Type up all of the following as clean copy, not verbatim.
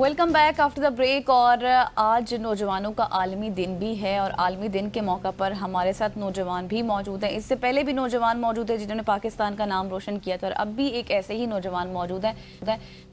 Welcome back after the break. और आज नौजवानों का आलमी दिन भी है और आलमी दिन के मौका पर हमारे साथ नौजवान भी मौजूद हैं। इससे पहले भी नौजवान मौजूद हैं जिन्होंने पाकिस्तान का नाम रोशन किया था और अब भी एक ऐसे ही नौजवान मौजूद हैं।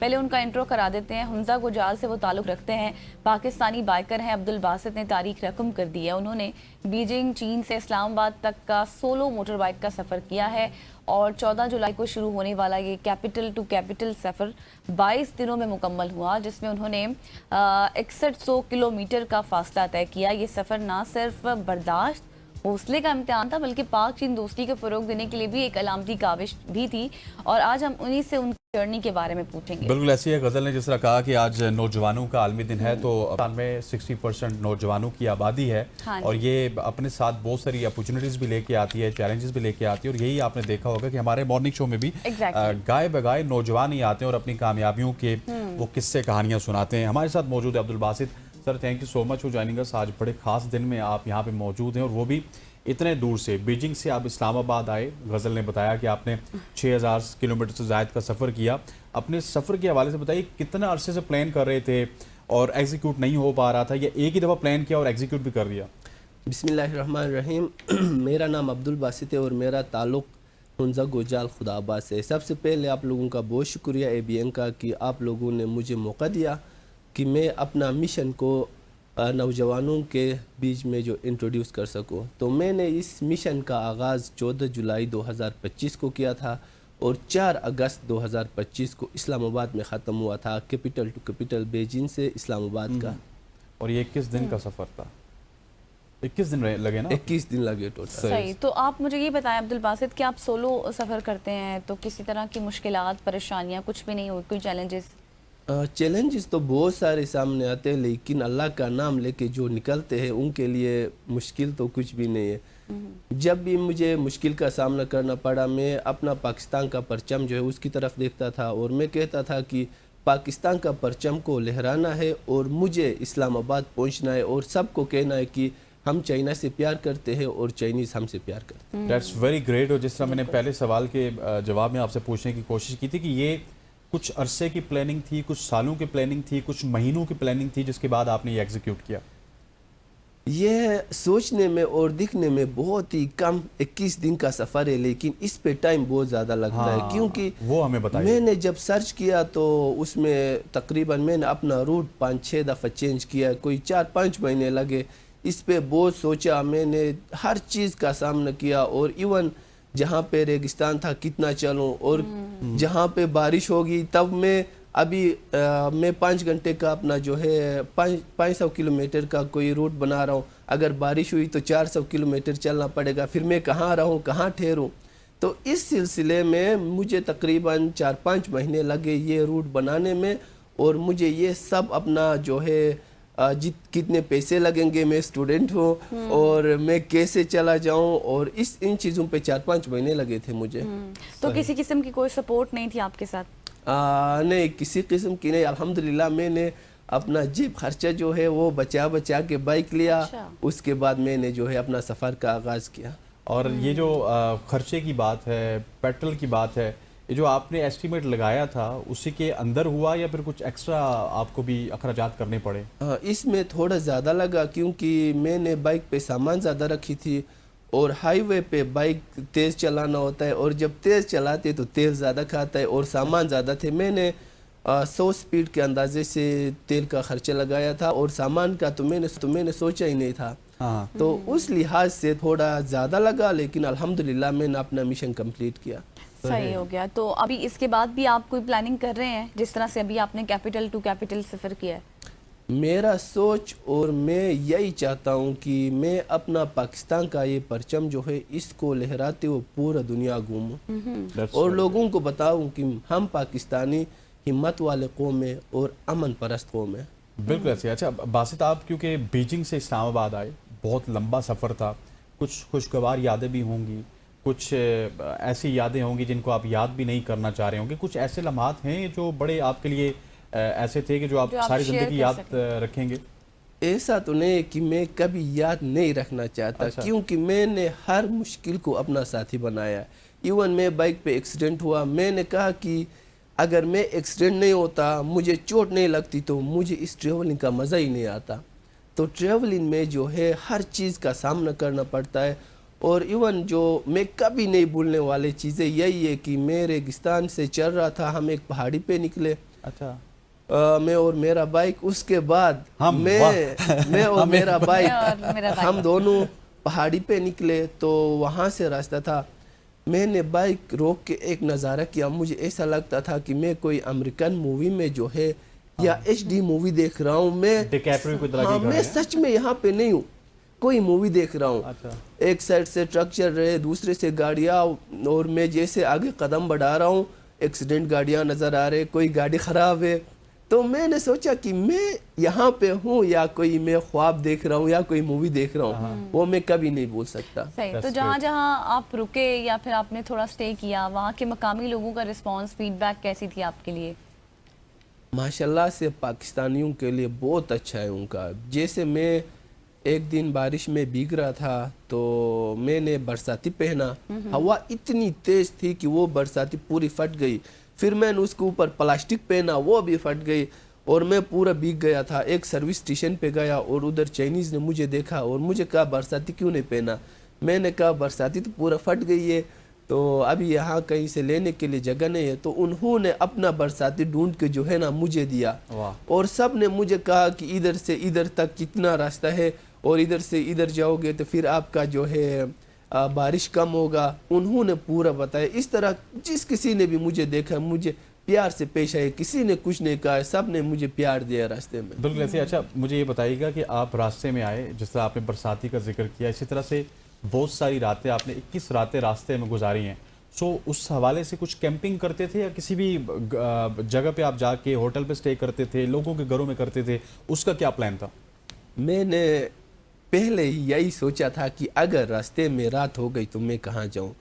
पहले उनका इंट्रो करा देते हैं। हमजा गुजाल से वो ताल्लुक़ रखते हैं, पाकिस्तानी बाइकर हैं। अब्दुल बासित ने तारीख रकम कर दी है। उन्होंने बीजिंग चीन से इस्लामाबाद तक का सोलो मोटर बाइक का सफ़र किया है और 14 जुलाई को शुरू होने वाला ये कैपिटल टू कैपिटल सफ़र 22 दिनों में मुकम्मल हुआ, जिसमें उन्होंने 6100 किलोमीटर का फासला तय किया। ये सफ़र ना सिर्फ बर्दाश्त हौसले का इम्तिहान था बल्कि पाक चीन दोस्ती को फ़रोग देने के लिए भी एक अलामती काविश भी थी। और आज हम उन्हीं से उनकी जर्नी के बारे में पूछेंगे। बिल्कुल ऐसी है। गज़ल ने जिस तरह कहा कि आज नौजवानों का आलमी दिन है, तो पाकिस्तान में 60% नौजवानों की आबादी है। हाँ, और ये अपने साथ बहुत सारी अपॉर्चुनिटीज़ भी लेके आती है, चैलेंजेस भी लेके आती है। और यही आपने देखा होगा कि हमारे मॉर्निंग शो में भी गाय बगाए नौजवान ही आते हैं और अपनी कामयाबियों के वो किस्से कहानियाँ सुनाते हैं। हमारे साथ मौजूद है Abdul Basit sir. Thank you so much for joining us. आज बड़े खास दिन में आप यहाँ पे मौजूद हैं और वो भी इतने दूर से। बीजिंग से आप इस्लामाबाद आए। गज़ल ने बताया कि आपने 6000 किलोमीटर से ज़ायद का सफ़र किया। अपने सफ़र के हवाले से बताइए, कितना अरसे से प्लान कर रहे थे और एग्जीक्यूट नहीं हो पा रहा था, या एक ही दफ़ा प्लान किया और एग्जीक्यूट भी कर दिया? बिस्मिल्लाहिर्रहमानिर्रहीम। मेरा नाम अब्दुल बासित है और मेरा ताल्लुक़ हमजा गुजाल खुदाबाद से। सबसे पहले आप लोगों का बहुत शुक्रिया ABN का कि आप लोगों ने मुझे मौका दिया कि मैं अपना मिशन को नौजवानों के बीच में जो इंट्रोड्यूस कर सकूं। तो मैंने इस मिशन का आगाज़ 14 जुलाई 2025 को किया था और 4 अगस्त 2025 को इस्लामाबाद में ख़त्म हुआ था, कैपिटल टू कैपिटल बीजिंग से इस्लामाबाद का। और ये 21 दिन का सफ़र था। 21 दिन लगे ना? 21 दिन लगे टोटल। सही। तो आप मुझे ये बताएं अब्दुल बासित कि आप सोलो सफ़र करते हैं तो किसी तरह की मुश्किलात, परेशानियाँ कुछ भी नहीं हुई, कोई चैलेंजेस? चैलेंजेस तो बहुत सारे सामने आते हैं, लेकिन अल्लाह का नाम लेके जो निकलते हैं उनके लिए मुश्किल तो कुछ भी नहीं है। जब भी मुझे मुश्किल का सामना करना पड़ा, मैं अपना पाकिस्तान का परचम जो है उसकी तरफ देखता था और मैं कहता था कि पाकिस्तान का परचम को लहराना है और मुझे इस्लामाबाद पहुंचना है और सबको कहना है कि हम चाइना से प्यार करते हैं और चाइनीज़ हमसे प्यार करते हैं। That's very great. और जिस तरह मैंने पहले सवाल के जवाब में आपसे पूछने की कोशिश की थी कि ये कुछ अरसे की प्लानिंग थी, कुछ सालों की प्लानिंग थी, कुछ महीनों की प्लानिंग थी, जिसके बाद आपने ये एग्जीक्यूट किया। यह सोचने में और दिखने में बहुत ही कम 21 दिन का सफ़र है, लेकिन इस पे टाइम बहुत ज़्यादा लगता है। क्योंकि वो हमें बताइए। मैंने जब सर्च किया तो उसमें तकरीबन मैंने अपना रूट 5-6 दफ़ा चेंज किया, कोई 4-5 महीने लगे। इस पे बहुत सोचा, मैंने हर चीज़ का सामना किया और इवन जहाँ पे रेगिस्तान था कितना चलूँ और जहाँ पे बारिश होगी तब मैं मैं 5 घंटे का अपना जो है 500 किलोमीटर का कोई रूट बना रहा हूँ। अगर बारिश हुई तो 400 किलोमीटर चलना पड़ेगा, फिर मैं कहाँ रहूँ, कहाँ ठहरूँ। तो इस सिलसिले में मुझे तकरीबन 4-5 महीने लगे ये रूट बनाने में और मुझे ये सब अपना जो है कितने पैसे लगेंगे, मैं स्टूडेंट हूँ और मैं कैसे चला जाऊँ, और इन चीज़ों पे 4-5 महीने लगे थे मुझे। तो किसी किस्म की कोई सपोर्ट नहीं थी आपके साथ? नहीं, किसी किस्म की नहीं। अल्हम्दुलिल्लाह मैंने अपना जेब खर्चा जो है वो बचा के बाइक लिया। अच्छा। उसके बाद मैंने जो है अपना सफ़र का आगाज़ किया। और ये जो खर्चे की बात है, पेट्रोल की बात है, ये जो आपने एस्टीमेट लगाया था उसी के अंदर हुआ या फिर कुछ एक्स्ट्रा आपको भी अखराजात करने पड़े? इसमें थोड़ा ज़्यादा लगा क्योंकि मैंने बाइक पे सामान ज़्यादा रखी थी और हाईवे पे बाइक तेज़ चलाना होता है और जब तेज़ चलाते तो तेल ज़्यादा खाता है और सामान ज़्यादा थे। मैंने 100 स्पीड के अंदाजे से तेल का खर्चा लगाया था और सामान का तो मैंने सोचा ही नहीं था। तो उस लिहाज से थोड़ा ज़्यादा लगा, लेकिन अल्हम्दुलिल्लाह मैंने अपना मिशन कंप्लीट किया। सही हो गया। तो अभी इसके बाद भी आप कोई प्लानिंग कर रहे हैं, जिस तरह से अभी आपने कैपिटल टू कैपिटल सफ़र किया है? मेरा सोच और मैं यही चाहता हूँ कि मैं अपना पाकिस्तान का ये परचम जो है इसको लहराते हुए पूरा दुनिया घूमूं और लोगों को बताऊँ कि हम पाकिस्तानी हिम्मत वाले कौम है और अमन परस्त कौम है। बिल्कुल ऐसे। अच्छा बासित, आप क्योंकि बीजिंग से इस्लामाबाद आए, बहुत लंबा सफ़र था, कुछ खुशगवार यादें भी होंगी, कुछ ऐसी यादें होंगी जिनको आप याद भी नहीं करना चाह रहे होंगे, कुछ ऐसे लम्हात हैं जो बड़े आपके लिए ऐसे थे कि जो आप सारी ज़िंदगी याद रखेंगे? ऐसा तो नहीं कि मैं कभी याद नहीं रखना चाहता। अच्छा। क्योंकि मैंने हर मुश्किल को अपना साथी बनाया। इवन मैं बाइक पे एक्सीडेंट हुआ, मैंने कहा कि اگر میں ایکسیڈنٹ نہیں ہوتا, مجھے چوٹ نہیں لگتی, تو مجھے اس ٹریولنگ کا مزہ ہی نہیں آتا. تو ٹریولنگ میں جو ہے ہر چیز کا سامنا کرنا پڑتا ہے. اور ایون جو میں کبھی نہیں بھولنے والے چیزیں یہی ہے کہ میں ریگستان سے چل رہا تھا, ہم ایک پہاڑی پہ نکلے, اچھا, میں اور میرا بائک, اس کے بعد میں اور میرا بائک ہم دونوں پہاڑی پہ نکلے. تو وہاں سے راستہ تھا, میں نے بائک روک کے ایک نظارہ کیا, مجھے ایسا لگتا تھا کہ میں کوئی امریکن مووی میں جو ہے یا ایچ ڈی مووی دیکھ رہا ہوں. میں سچ میں یہاں پہ نہیں ہوں, کوئی مووی دیکھ رہا ہوں. ایک سائڈ سے ٹرک چل رہے, دوسرے سے گاڑیاں, اور میں جیسے آگے قدم بڑھا رہا ہوں ایکسیڈنٹ گاڑیاں نظر آ رہے, کوئی گاڑی خراب ہے. تو میں نے سوچا کہ میں یہاں پہ ہوں یا کوئی میں خواب دیکھ رہا ہوں یا کوئی مووی دیکھ رہا ہوں, وہ میں کبھی نہیں بھول سکتا. صحیح. تو جہاں جہاں آپ رکے یا پھر آپ نے تھوڑا سٹے کیا, وہاں کے مقامی لوگوں کا رسپانس, فیڈ بیک کیسی تھی آپ کے لیے؟ ماشاءاللہ سے پاکستانیوں کے لیے بہت اچھا ہے ان کا. جیسے میں ایک دن بارش میں بھیگ رہا تھا, تو میں نے برساتی پہنا, ہوا اتنی تیز تھی کہ وہ برساتی پوری پھٹ گئی. پھر میں نے اس کے اوپر پلاسٹک پہنا, وہ بھی پھٹ گئی, اور میں پورا بھیگ گیا تھا. ایک سروس اسٹیشن پہ گیا اور ادھر چائنیز نے مجھے دیکھا اور مجھے کہا برساتی کیوں نہیں پہنا. میں نے کہا برساتی تو پورا پھٹ گئی ہے, تو ابھی یہاں کہیں سے لینے کے لیے جگہ نہیں ہے. تو انہوں نے اپنا برساتی ڈھونڈ کے جو ہے نا مجھے دیا, اور سب نے مجھے کہا کہ ادھر سے ادھر تک کتنا راستہ ہے, اور ادھر سے ادھر جاؤ گے تو پھر آپ کا جو ہے بارش کم ہوگا. انہوں نے پورا بتایا. اس طرح جس کسی نے بھی مجھے دیکھا مجھے پیار سے پیش آئے, کسی نے کچھ نہیں کہا, سب نے مجھے پیار دیا راستے میں. بالکل ایسے. اچھا, مجھے یہ بتائیے گا کہ آپ راستے میں آئے, جس طرح آپ نے برساتی کا ذکر کیا, اسی طرح سے بہت ساری راتیں آپ نے 21 راتیں راستے میں گزاری ہیں. سو اس حوالے سے کچھ کیمپنگ کرتے تھے یا کسی بھی جگہ پہ آپ جا کے ہوٹل پہ سٹے کرتے تھے, لوگوں کے گھروں میں کرتے تھے, اس کا کیا پلان تھا؟ میں نے پہلے ہی یہی سوچا تھا کہ اگر راستے میں رات ہو گئی تو میں کہاں جاؤں.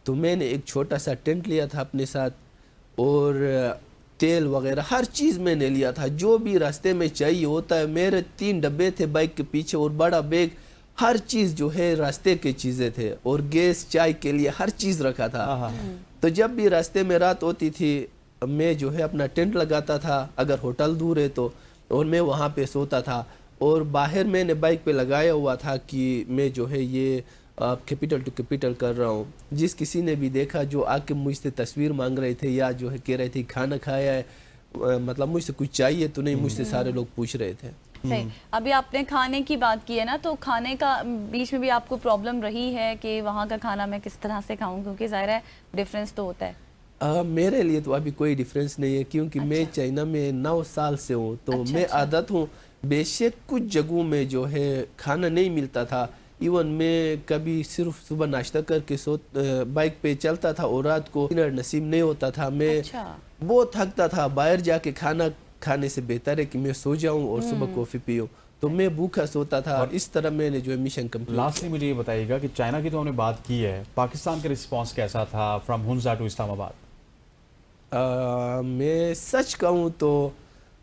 تو میں نے ایک چھوٹا سا ٹینٹ لیا تھا اپنے ساتھ, اور تیل وغیرہ ہر چیز میں نے لیا تھا, جو بھی راستے میں چاہیے ہوتا ہے. میرے 3 ڈبے تھے بائک کے پیچھے, اور بڑا بیگ, ہر چیز جو ہے راستے کے چیزیں تھے, اور گیس چائے کے لیے ہر چیز رکھا تھا. تو جب بھی راستے میں رات ہوتی تھی میں جو ہے اپنا ٹینٹ لگاتا تھا, اگر ہوٹل دور ہے تو, اور میں وہاں پہ سوتا تھا. اور باہر میں نے بائک پہ لگایا ہوا تھا کہ میں جو ہے یہ کیپٹل ٹو کیپٹل کر رہا ہوں. جس کسی نے بھی دیکھا جو آ کے مجھ سے تصویر مانگ رہے تھے یا جو ہے کہہ رہے تھے کھانا کھایا ہے, مطلب مجھ سے کچھ چاہیے تو نہیں, مجھ سے سارے لوگ پوچھ رہے تھے. صحیح. ابھی آپ نے کھانے کی بات کی ہے نا, تو کھانے کا بیچ میں بھی آپ کو پرابلم رہی ہے کہ وہاں کا کھانا میں کس طرح سے کھاؤں, کیونکہ ظاہر ہے ڈیفرنس تو ہوتا ہے؟ میرے لیے تو ابھی کوئی ڈیفرنس نہیں ہے, کیونکہ میں چائنا میں 9 سال سے ہوں, تو میں عادت ہوں. بے شک کچھ جگہوں میں جو ہے کھانا نہیں ملتا تھا. ایون میں کبھی صرف صبح ناشتہ کر کے بائک پہ چلتا تھا, اور رات کو ڈنر نصیب نہیں ہوتا تھا. میں بہت تھکتا تھا. باہر جا کے کھانا کھانے سے بہتر ہے کہ میں سو جاؤں اور صبح کافی پیوں. تو میں بھوکا سوتا تھا. اس طرح میں نے جو ہے مشن کمپلیٹ. لاسٹلی مجھے یہ بتائیے گا کہ چائنا کی تو ہم نے بات کی ہے, پاکستان کا رسپانس کیسا تھا فرام ہنزا ٹو اسلام آباد؟ میں سچ کہوں تو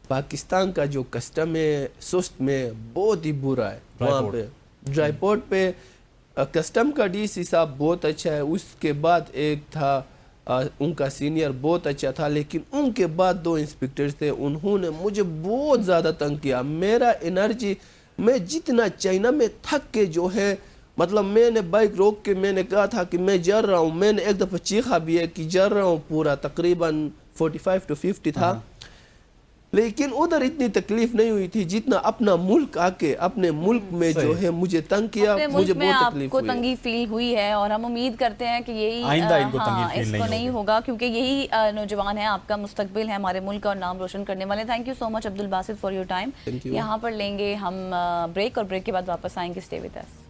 پاکستان کا جو کسٹم ہے سست میں بہت ہی برا ہے. وہاں پہ ڈرائی پورٹ پہ کسٹم کا ڈی سی صاحب بہت اچھا ہے. اس کے بعد ایک تھا ان کا سینئر بہت اچھا تھا, لیکن ان کے بعد 2 انسپیکٹرز تھے, انہوں نے مجھے بہت زیادہ تنگ کیا. میرا انرجی, میں جتنا چائنا میں تھک کے جو ہے, مطلب میں نے بائک روک کے میں نے کہا تھا کہ میں جل رہا ہوں. میں نے ایک دفعہ چیخا بھی ہے کہ جل رہا ہوں پورا, تقریباً 45 to 50 تھا. لیکن ادھر اتنی تکلیف نہیں ہوئی تھی جتنا اپنا ملک آ کے اپنے ملک میں جو ہے مجھے تنگ کیا. مجھے بہت تکلیف ہوئی, تنگی فیل ہوئی ہے, اور ہم امید کرتے ہیں کہ یہی اس کو نہیں ہوگا, کیونکہ یہی نوجوان ہیں, آپ کا مستقبل ہے, ہمارے ملک کا اور نام روشن کرنے والے. Thank you so much Abdul Basit for your time. یہاں پر لیں گے ہم بریک, اور بریک کے بعد واپس آئیں گے. Stay with us.